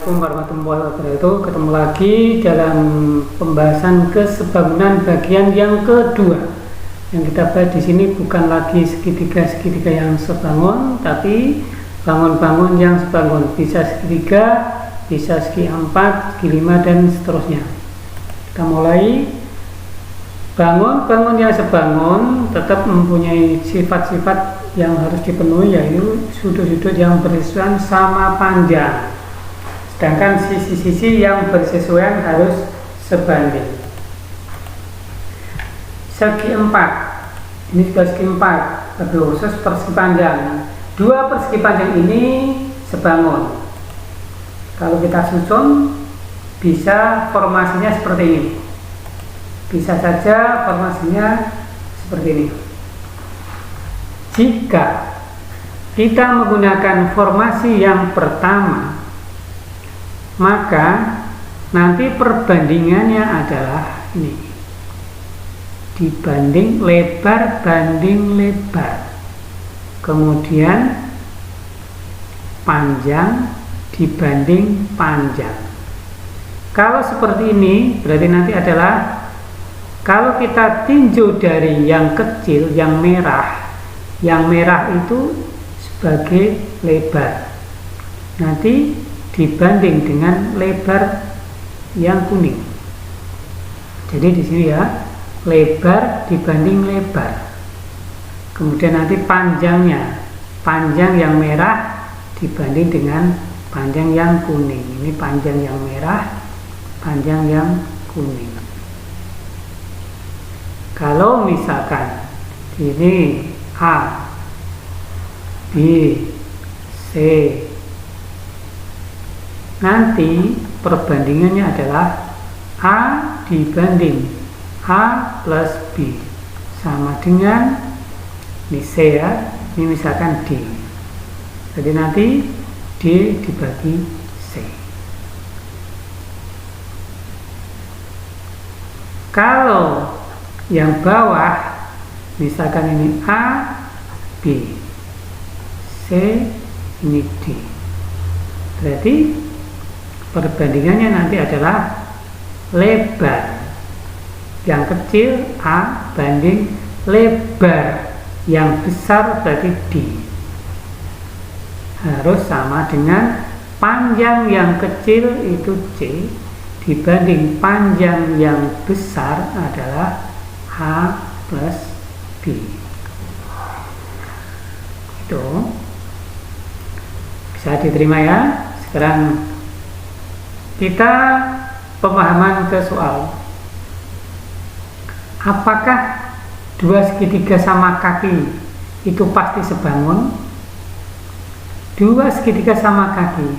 Assalamualaikum warahmatullahi wabarakatuh. Ketemu lagi dalam pembahasan kesebangunan bagian yang kedua. Yang kita bahas di sini bukan lagi segitiga-segitiga yang sebangun, tapi bangun-bangun yang sebangun. Bisa segitiga, bisa segi 4, segi 5 dan seterusnya. Kita mulai. Bangun-bangun yang sebangun tetap mempunyai sifat-sifat yang harus dipenuhi, yaitu sudut-sudut yang bersesuaian sama panjang, sedangkan sisi-sisi yang bersesuaian harus sebanding. Segi 4, ini juga segi 4, lebih khusus persegi panjang. Dua persegi panjang ini sebangun. Kalau kita susun, bisa formasinya seperti ini. Bisa saja formasinya seperti ini. Jika kita menggunakan formasi yang pertama, maka nanti perbandingannya adalah ini, dibanding lebar banding lebar, kemudian panjang dibanding panjang. Kalau seperti ini berarti nanti adalah, kalau kita tinjau dari yang kecil, yang merah itu sebagai lebar, nanti dibanding dengan lebar yang kuning. Jadi di sini ya, lebar dibanding lebar. Kemudian nanti panjangnya, panjang yang merah dibanding dengan panjang yang kuning. Ini panjang yang merah, panjang yang kuning. Kalau misalkan ini A, B, C, nanti perbandingannya adalah A dibanding A plus B sama dengan ini C ya, ini misalkan D. Jadi nanti D dibagi C. Kalau yang bawah, misalkan ini A, B, C, ini D. Berarti perbandingannya nanti adalah lebar yang kecil A banding lebar yang besar, berarti D. Harus sama dengan panjang yang kecil itu C dibanding panjang yang besar adalah A plus B. Itu bisa diterima ya. Sekarang kita pemahaman ke soal. Apakah dua segitiga sama kaki itu pasti sebangun? Dua segitiga sama kaki,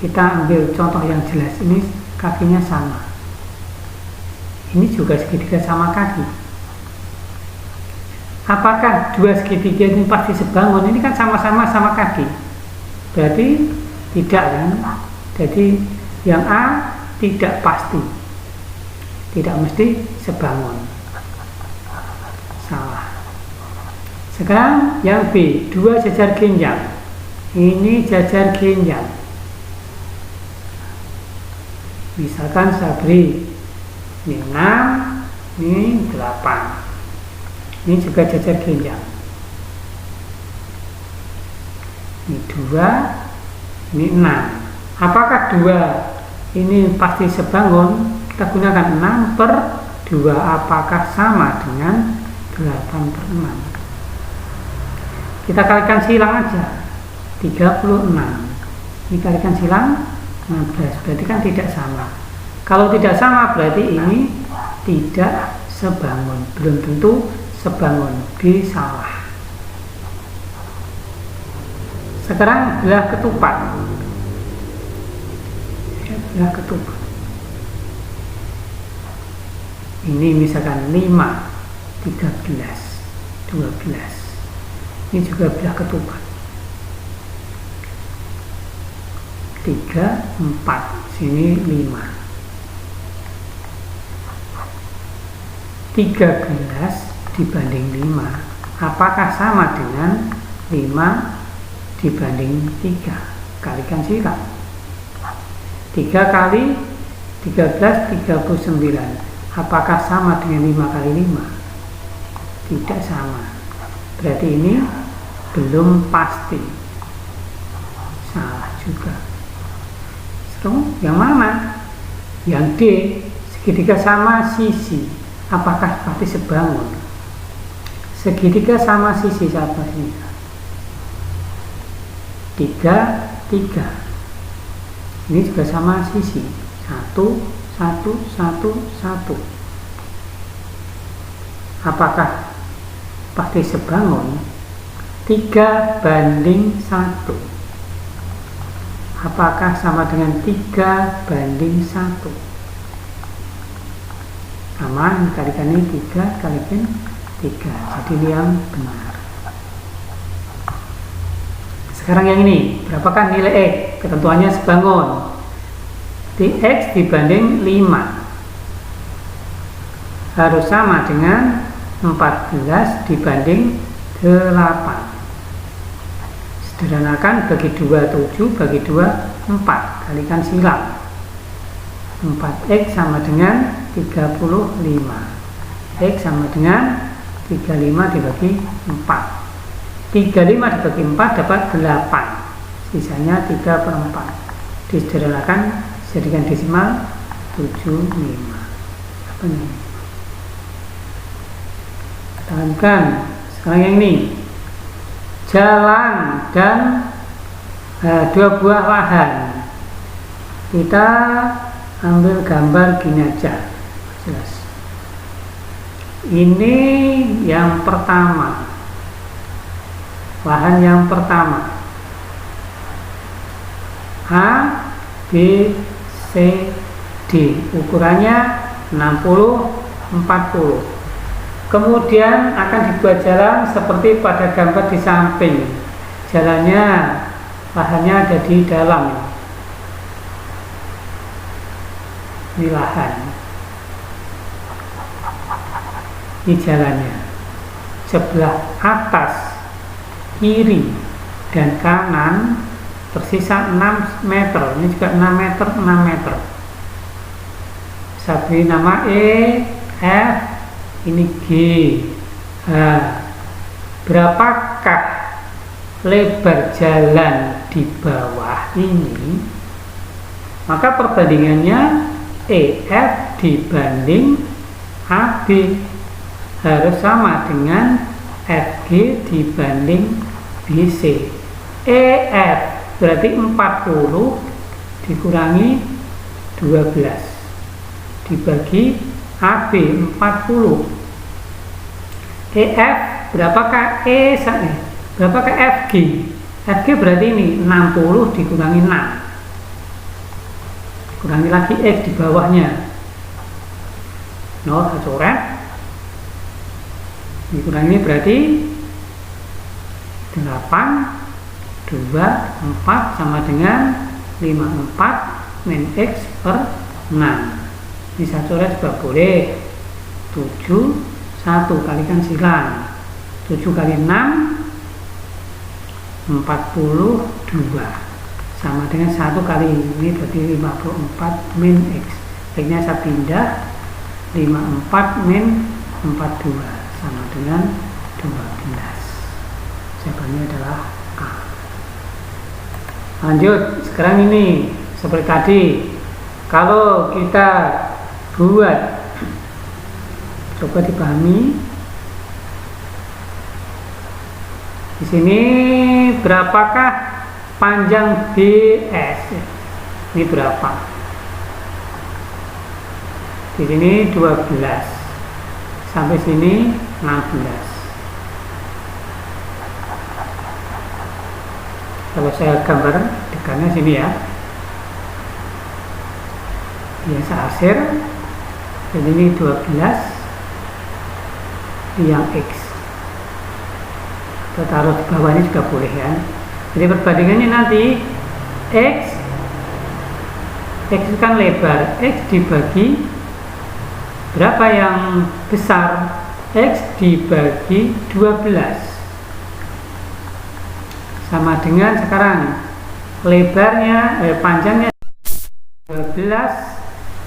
kita ambil contoh yang jelas. Ini kakinya sama, ini juga segitiga sama kaki. Apakah dua segitiga ini pasti sebangun? Ini kan sama-sama sama kaki, berarti tidak kan? Jadi yang A tidak pasti, tidak mesti sebangun, salah. Sekarang yang B, dua jajar genjang. Ini jajar genjang, misalkan saya beri ini 6, ini 8. Ini juga jajar genjang. Ini 2, ini 6. Apakah 2 ini pasti sebangun? Kita gunakan 6 per 2. Apakah sama dengan 8 per 6? Kita kalikan silang aja. 36. Ini kalikan silang 15. Berarti kan tidak sama. Kalau tidak sama berarti ini tidak sebangun. Belum tentu sebangun, B salah. Sekarang belah ketupat. Belah ketupat. Ini misalkan 5, 13, 12. Ini juga belah ketupat. 3, 4. Sini 5. 13 dibanding 5, apakah sama dengan 5 dibanding 3? Kalikan silang. 3 kali 13, 39. Apakah sama dengan 5 kali 5? Tidak sama. Berarti ini belum pasti. Salah juga. Sekarang yang mana? Yang D, segitiga sama sisi. Apakah pasti sebangun? Segitiga sama sisi apa sih? 3, 3. Ini juga sama sisi. 1, 1, 1, 1. Apakah pasti sebangun? 3 banding 1. Apakah sama dengan 3 banding 1? Sama, dikalikan ini 3 kalikan 3. Jadi ini yang benar. Sekarang yang ini, berapakah nilai X? Ketentuannya sebangun. X dibanding 5 harus sama dengan 14 dibanding 8. Sederhanakan, bagi 2 7, bagi 2 4, kalikan silang. 4x sama dengan 35. X sama dengan 35 dibagi 4. 35 dibagi 4 dapat 8. Sisanya 3/4. Disederhanakan, jadikan desimal 75. Apa ini? Katakan sekarang yang ini. Jalan dan 2 buah lahan. Kita ambil gambar gini aja, jelas. Ini yang pertama, lahan yang pertama. A, B, C, D. Ukurannya 60, 40. Kemudian akan dibuat jalan seperti pada gambar di samping. Jalannya, lahannya ada di dalam. Ini lahan. Ini jalannya. Sebelah atas, kiri, dan kanan tersisa 6 meter. Ini juga 6 meter, 6 meter. Saya beri nama E, F, ini G. Berapakah lebar jalan di bawah ini? Maka perbandingannya EF dibanding AB harus sama dengan FG dibanding BC. EF berarti 40 dikurangi 12 dibagi AB 40. EF berapakah berapakah FG? FG berarti ini 60 dikurangi 6. Dikurangi lagi X di bawahnya. 0 coret. Dikurangi ini berarti 8, 2, 4 sama dengan 54 min X per 6. Bisa coret juga boleh. 7, 1 kalikan silang. 7 kali 6 42 sama dengan 1 kali ini berarti 54 min X. X-nya saya pindah, 54 min 42 sama dengan 12. Jawabannya adalah A. Lanjut, sekarang ini seperti tadi, kalau kita buat, coba dipahami. Di sini berapakah panjang BS? Ini berapa? Di sini 12. Sampai sini 16. Kalau saya gambar dekatnya sini ya. Biasa asir. Jadi ini 12. Ini yang X. Kita taruh di bawah ini juga boleh ya. Jadi perbandingannya nanti X itu kan lebar, X dibagi berapa yang besar? X dibagi 12 sama dengan sekarang lebarnya, panjangnya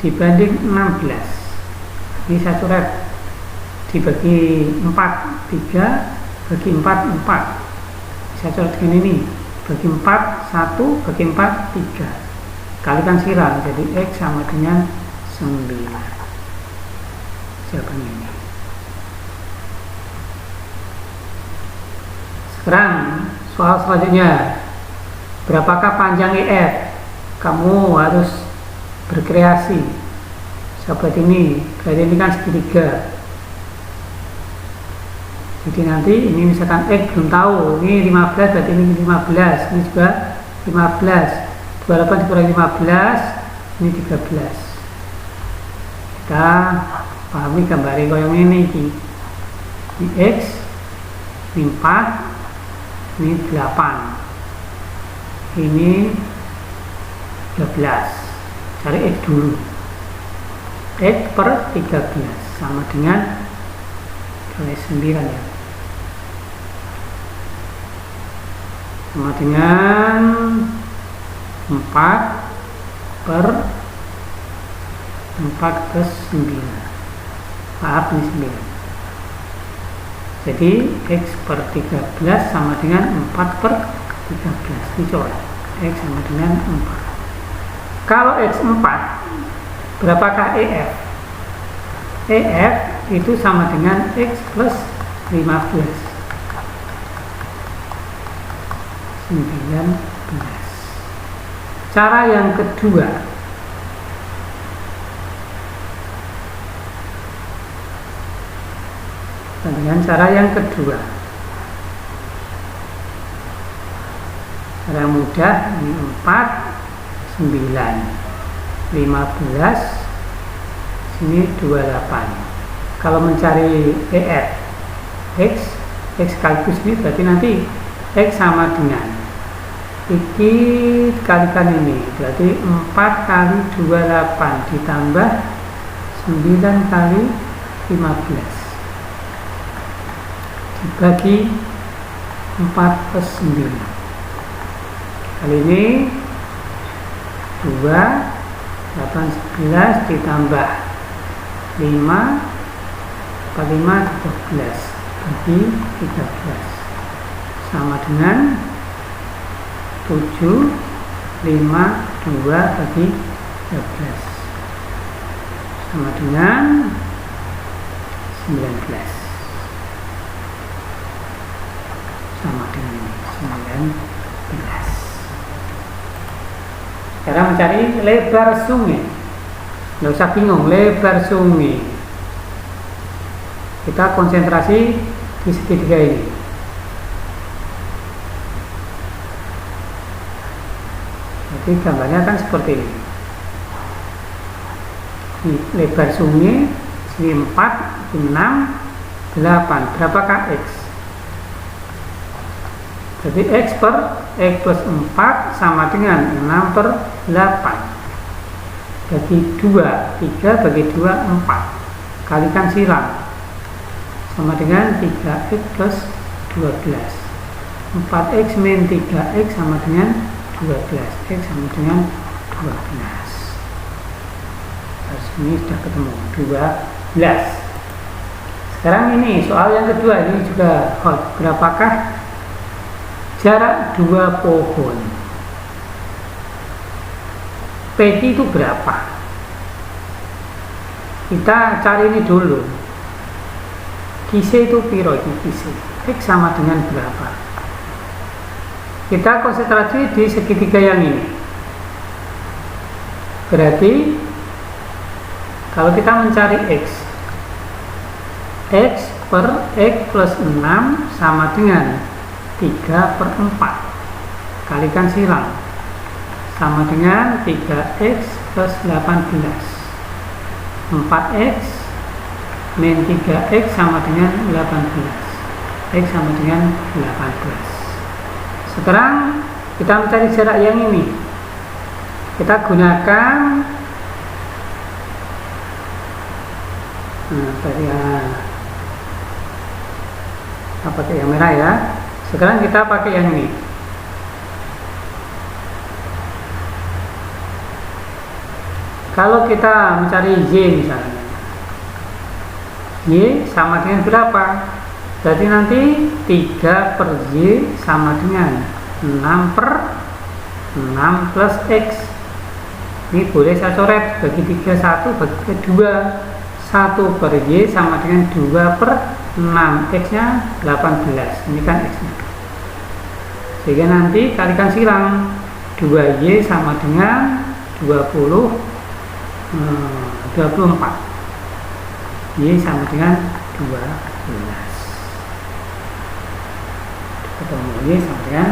dibanding 16. Ini saya coret dibagi 4, 3 bagi 4, 4. Saya coret begini nih, bagi 4, 1 bagi 4, 3. Kalikan silang, jadi X sama dengan 9. Jawabannya ini. Sekarang soal selanjutnya, berapakah panjang EF? Kamu harus berkreasi. Sahabat ini, berarti ini kan segitiga. Jadi nanti ini misalkan X belum tahu, ini 15 berarti ini 15, ini juga 15. 28 dikurangi 15, ini 13. Kita pahami gambar yang ini. Ini X, ini 4, ini 8, ini 12. Cari X dulu. X per 13 sama dengan 9 ya, sama dengan 4 per 4 ke 9. Maaf, ini 9. Jadi X per 13 sama dengan 4 per 13. Ini coret. X sama dengan 4. Kalau X 4, berapakah EF? EF itu sama dengan X plus 15. 19. Cara yang kedua, dengan cara yang kedua, cara mudah, ini 4, 9, 15, sini 28. Kalau mencari EF X sekaligus ini berarti nanti X sama dengan iki kalikan ini, berarti 4 kali 28 ditambah 9 kali 15 dibagi 4 per 9. Kali ini 2, 8, 11 ditambah 5, 45, 13 bagi 13 sama dengan 7, 5, 2 bagi 13 sama dengan 19. Sama dengan 19. Sekarang mencari lebar sungai. Nggak usah bingung, lebar sungai. Kita konsentrasi di segitiga ini. Jadi gambarnya kan seperti ini. Di lebar sungai sini 4, 6, 8. Berapakah X? Jadi X per X plus 4 sama dengan 6 per 8 bagi 2, 3 bagi 2, 4. Kalikan silang sama dengan 3X plus 12. 4X min 3X sama dengan 12. X sama dengan 12. Terus ini sudah ketemu 12. Sekarang ini soal yang kedua, ini juga hot. Berapakah jarak 2 pohon? PT itu berapa? Kita cari ini dulu. Kise itu piro ini kise? X sama dengan berapa? Kita konsentrasi di segitiga yang ini. Berarti kalau kita mencari X per X plus 6 sama dengan 3 per 4. Kalikan silang sama dengan 3X plus 18. 4X min 3X sama dengan 18. X sama dengan 18. Sekarang kita mencari jarak yang ini. Kita gunakan pakai yang merah ya. Sekarang kita pakai yang ini. Kalau kita mencari Y misalnya, Y sama dengan berapa? Berarti nanti 3 per Y sama dengan 6 per 6 plus X. Ini boleh saya coret bagi 3, 1 bagi 2. 1 per Y sama dengan 2 per 6. X nya 18. Ini kan X nya. Sehingga nanti kalikan silang, 2Y sama dengan 24. Y sama dengan 12. Ketemu Y sama dengan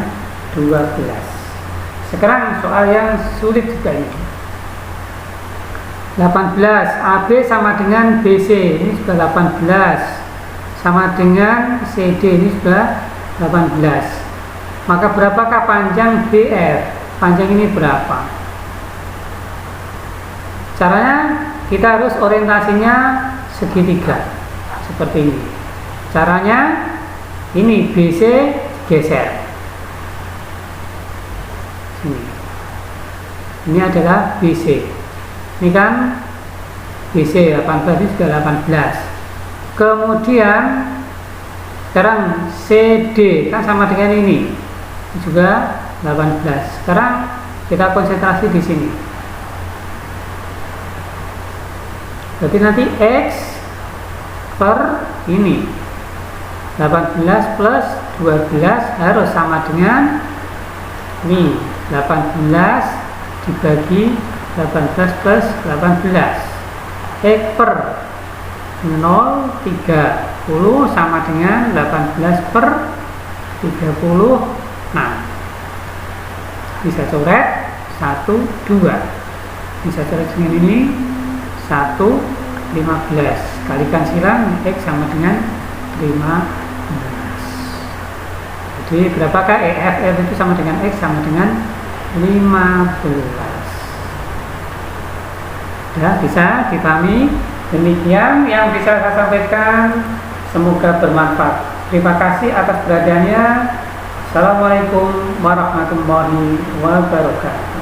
12. Sekarang soal yang sulit juga ini. 18 AB sama dengan BC, ini sudah 18, sama dengan CD, ini sudah 18. Maka berapakah panjang BF? Panjang ini berapa? Caranya kita harus orientasinya segitiga seperti ini. Caranya ini BC geser sini. Ini adalah BC. Ini kan BC 18, ini sudah 18. Kemudian sekarang CD kan sama dengan ini juga 18. Sekarang kita konsentrasi di sini. Berarti nanti X per ini 18 plus 12 harus sama dengan ini 18 dibagi 18 plus 18. X per 0,30 sama dengan 18 per 36. Bisa coret 1, 2. Bisa coret dengan ini 1, 15. Kalikan silang X sama dengan 15. Jadi berapakah EF itu sama dengan X sama dengan 15. Ya, bisa dipahami. Demikian yang bisa saya sampaikan, semoga bermanfaat. Terima kasih atas perhatiannya. Assalamualaikum warahmatullahi wabarakatuh.